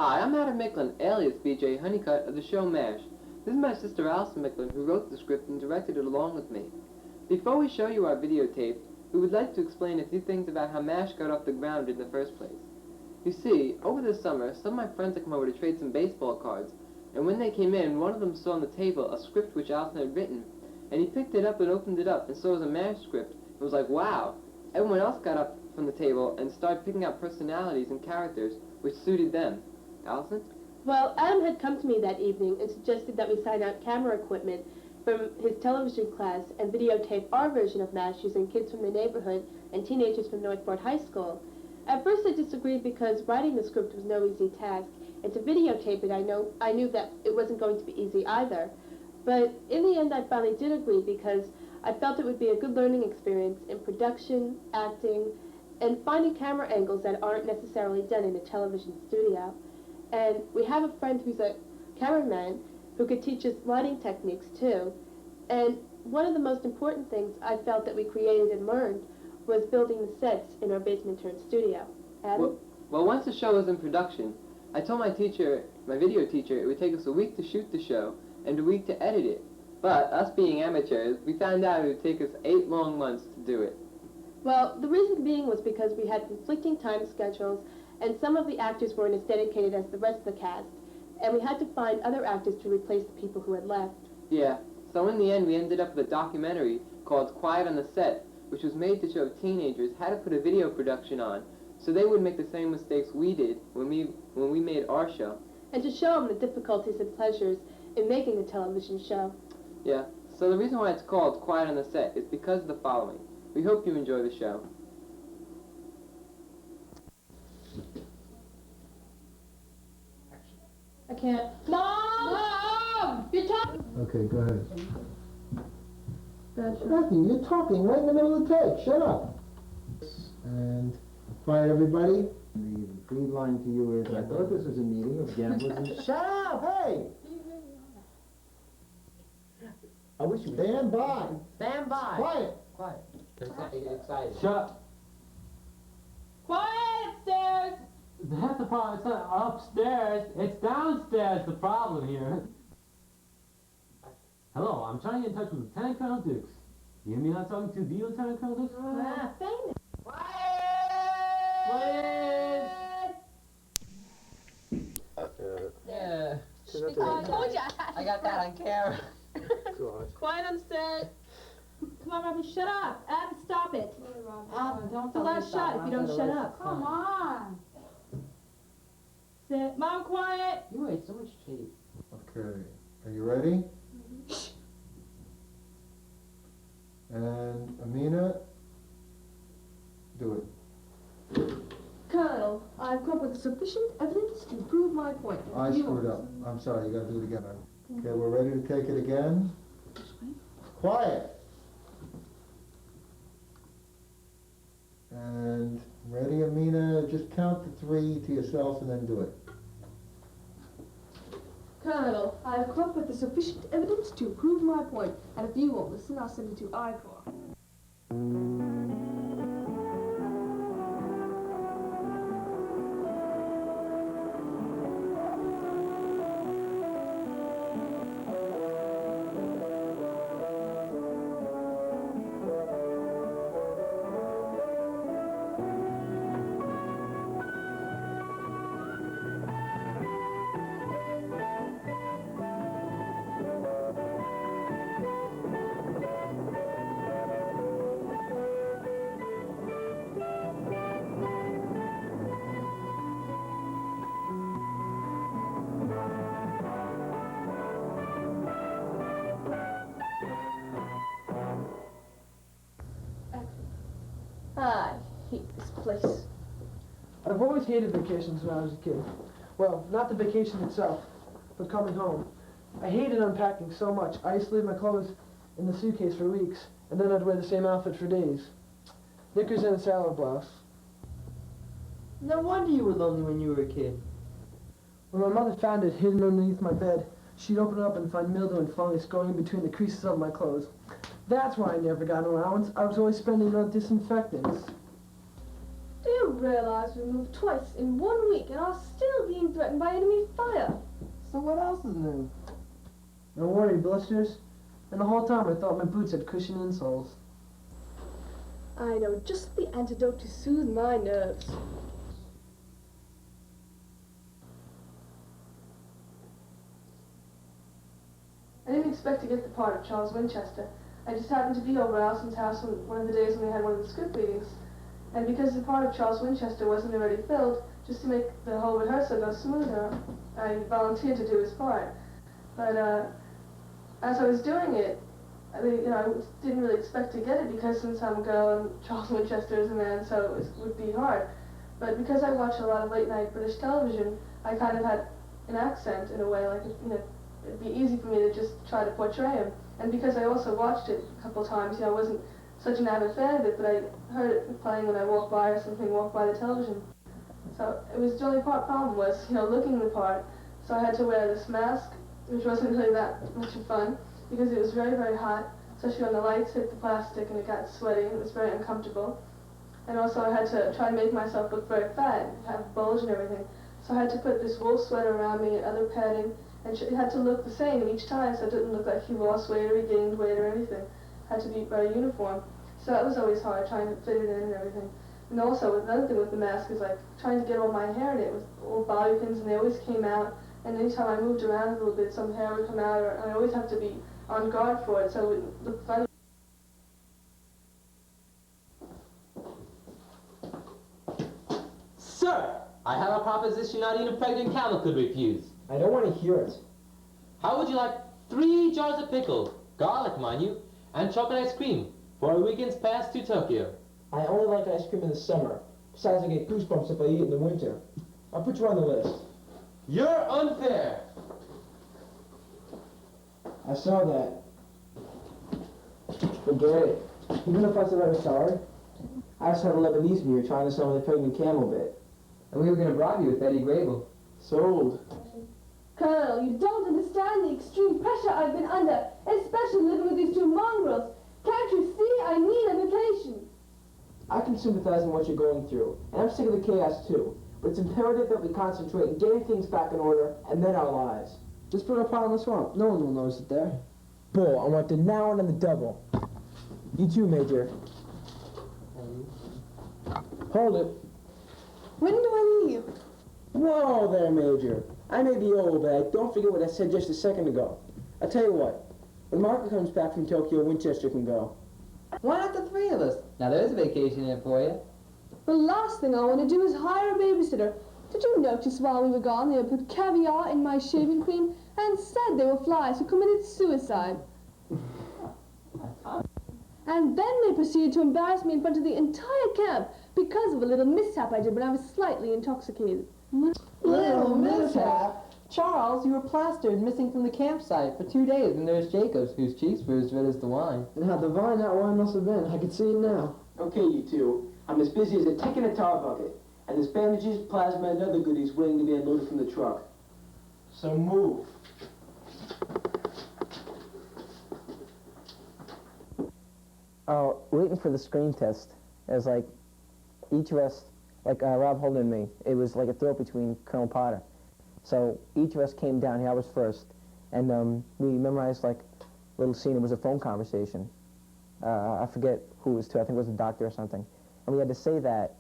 Hi, I'm Adam Micklin, alias BJ Honeycutt of the show MASH. This is my sister Allison Micklin, who wrote the script and directed it along with me. Before we show you our videotape, we would like to explain a few things about how MASH got off the ground in the first place. You see, over the summer, some of my friends had come over to trade some baseball cards, and when they came in, one of them saw on the table a script which Allison had written, and he picked it up and opened it up and saw it was a MASH script. It was like, wow! Everyone else got up from the table and started picking out personalities and characters which suited them. Allison? Well, Adam had come to me that evening and suggested that we sign out camera equipment from his television class and videotape our version of MASH using kids from the neighborhood and teenagers from Northport High School. At first I disagreed because writing the script was no easy task, and to videotape it I knew that it wasn't going to be easy either. But in the end I finally did agree because I felt it would be a good learning experience in production, acting, and finding camera angles that aren't necessarily done in a television studio. And we have a friend who's a cameraman who could teach us lighting techniques too. And one of the most important things I felt that we created and learned was building the sets in our basement-turned studio. Adam? Well, once the show was in production, I told my teacher, my video teacher, it would take us a week to shoot the show and a week to edit it. But us being amateurs, we found out it would take us 8 long months to do it. Well, the reason being was because we had conflicting time schedules and some of the actors weren't as dedicated as the rest of the cast, and we had to find other actors to replace the people who had left. Yeah, so in the end we ended up with a documentary called Quiet on the Set, which was made to show teenagers how to put a video production on, so they wouldn't make the same mistakes we did when we made our show. And to show them the difficulties and pleasures in making a television show. Yeah, so the reason why it's called Quiet on the Set is because of the following. We hope you enjoy the show. I can't. Mom! Mom! You're talking! Okay, go ahead. Gotcha. Nothing, you're talking right in the middle of the take. Shut up. And quiet, everybody. The green line to you is, I thought this was a meeting of gamblers and... Shut up, hey! I wish you would... Stand by. Stand by! Quiet. Quiet. Excited. Shut up. Quiet upstairs! That's the problem. It's not upstairs. It's downstairs, the problem here. Hello, I'm trying to get in touch with Lieutenant Colonel Dukes. You hear me not talking to the Lieutenant Colonel Dukes? Famous. Please! Yeah. I told you. I got that on camera. Quiet on set. Come on, Robin, shut up. Adam, stop it. Don't It's the last shot if you don't shut up. Come on. Sit. Mom, quiet. You ate so much cheese. Okay, are you ready? And Amina, do it. Colonel, I've come up with sufficient evidence to prove my point. I screwed up. I'm sorry, you gotta do it again. Okay, we're ready to take it again. Quiet. And ready, Amina? Just count to 3 to yourself and then do it. Colonel, I have come up with sufficient evidence to prove my point, and if you won't listen, I'll send it to ICOR. I hate this place. I've always hated vacations when I was a kid. Well, not the vacation itself, but coming home. I hated unpacking so much. I used to leave my clothes in the suitcase for weeks, and then I'd wear the same outfit for days. Knickers and a salad blouse. No wonder you were lonely when you were a kid. When my mother found it hidden underneath my bed, she'd open it up and find mildew and fungus growing between the creases of my clothes. That's why I never got an allowance. I was always spending it on disinfectants. Do you realize we moved twice in 1 week and are still being threatened by enemy fire. So what else is new? Don't worry, blisters. And the whole time I thought my boots had cushion insoles. I know just the antidote to soothe my nerves. I didn't expect to get the part of Charles Winchester. I just happened to be over at Allison's house on one of the days when they had one of the script readings. And because the part of Charles Winchester wasn't already filled, just to make the whole rehearsal go smoother, I volunteered to do his part. But as I was doing it, I didn't really expect to get it because since I'm a girl and Charles Winchester is a man, so it would be hard. But because I watch a lot of late-night British television, I kind of had an accent in a way, like, it'd be easy for me to just try to portray him. And because I also watched it a couple times, I wasn't such an avid fan of it, but I heard it playing when I walked by or something, walked by the television. So it was the only problem was, looking the part. So I had to wear this mask, which wasn't really that much of fun, because it was very, very hot, especially when the lights hit the plastic and it got sweaty and it was very uncomfortable. And also I had to try to make myself look very fat, have a bulge and everything. So I had to put this wool sweater around me and other padding, and it had to look the same each time, so it didn't look like he lost weight or he gained weight or anything. It had to be very uniform. So that was always hard, trying to fit it in and everything. And also, another thing with the mask is like trying to get all my hair in it with all bobby pins, and they always came out. And anytime I moved around a little bit, some hair would come out, or I always have to be on guard for it, so it would look funny. Sir, I have a proposition not even a pregnant camel could refuse. I don't want to hear it. How would you like 3 jars of pickle, garlic mind you, and chocolate ice cream for a weekend's pass to Tokyo? I only like ice cream in the summer. Besides, I get goosebumps if I eat it in the winter. I'll put you on the list. You're unfair. I saw that. Forget it. Even if I said I was sorry, I just had a Lebanese in here trying to sell me the pregnant camel bit. And we were going to bribe you with Eddie Grable. Sold. Colonel, you don't understand the extreme pressure I've been under, especially living with these 2 mongrels. Can't you see I need a vacation? I can sympathize in what you're going through, and I'm sick of the chaos too. But it's imperative that we concentrate on getting things back in order, and then our lives. Just put a pile in the swamp. No one will notice it there. Bull, I want the now and the double. You too, Major. Hold it. When do I leave? Whoa there, Major. I may be old, but I don't forget what I said just a second ago. I'll tell you what. When Margaret comes back from Tokyo, Winchester can go. Why not the 3 of us? Now there's a vacation in for you. The last thing I want to do is hire a babysitter. Did you notice while we were gone they had put caviar in my shaving cream and said they were flies who committed suicide? And then they proceeded to embarrass me in front of the entire camp because of a little mishap I did when I was slightly intoxicated. Little mishap? Charles, you were plastered and missing from the campsite for 2 days, and there's Jacobs, whose cheeks were as red as the wine. And how divine that wine must have been. I can see it now. Okay, you two. I'm as busy as a tick in a tar bucket. And there's bandages, plasma, and other goodies waiting to be unloaded from the truck. So move. Waiting for the screen test. It was like each of us, like Rob Holden and me, it was like a throw between Colonel Potter. So each of us came down here, I was first, and we memorized like a little scene. It was a phone conversation. I forget who it was to, I think it was a doctor or something. And we had to say that